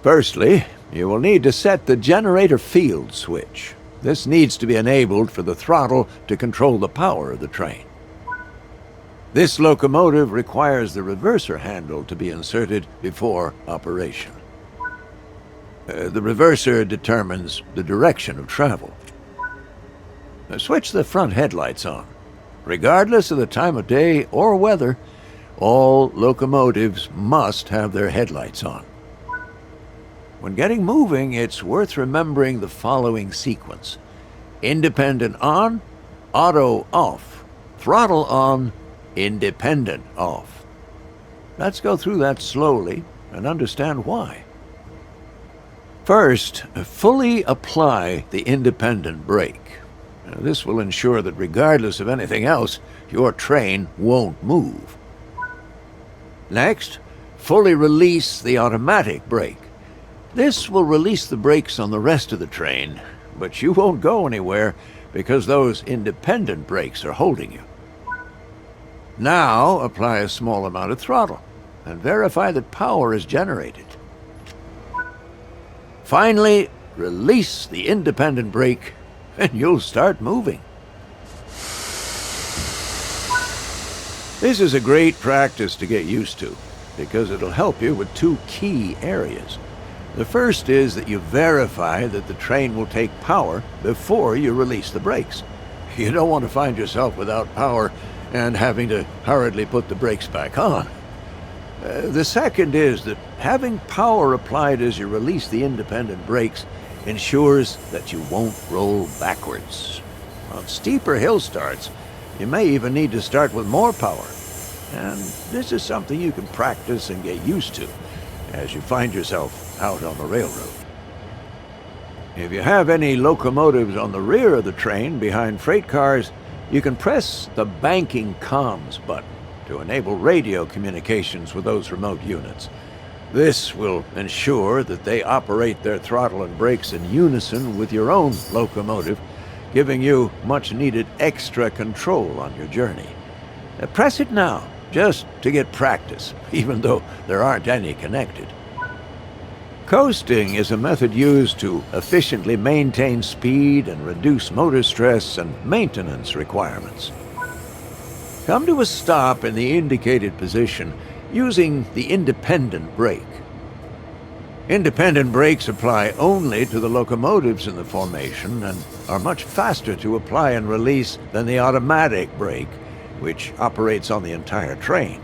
Firstly, you will need to set the generator field switch. This needs to be enabled for the throttle to control the power of the train. This locomotive requires the reverser handle to be inserted before operation. The reverser determines the direction of travel. Switch the front headlights on. Regardless of the time of day or weather, all locomotives must have their headlights on. When getting moving, it's worth remembering the following sequence: independent on, auto off, throttle on, independent off. Let's go through that slowly and understand why. First, fully apply the independent brake. This will ensure that regardless of anything else, your train won't move. Next, fully release the automatic brake. This will release the brakes on the rest of the train, but you won't go anywhere because those independent brakes are holding you. Now, apply a small amount of throttle and verify that power is generated. Finally, release the independent brake and you'll start moving. This is a great practice to get used to because it'll help you with two key areas. The first is that you verify that the train will take power before you release the brakes. You don't want to find yourself without power and having to hurriedly put the brakes back on. The second is that having power applied as you release the independent brakes ensures that you won't roll backwards. On steeper hill starts, you may even need to start with more power. And this is something you can practice and get used to as you find yourself out on the railroad. If you have any locomotives on the rear of the train behind freight cars, you can press the banking comms button to enable radio communications with those remote units. This will ensure that they operate their throttle and brakes in unison with your own locomotive, giving you much-needed extra control on your journey. Press it now, just to get practice, even though there aren't any connected. Coasting is a method used to efficiently maintain speed and reduce motor stress and maintenance requirements. Come to a stop in the indicated position using the independent brake. Independent brakes apply only to the locomotives in the formation and are much faster to apply and release than the automatic brake, which operates on the entire train.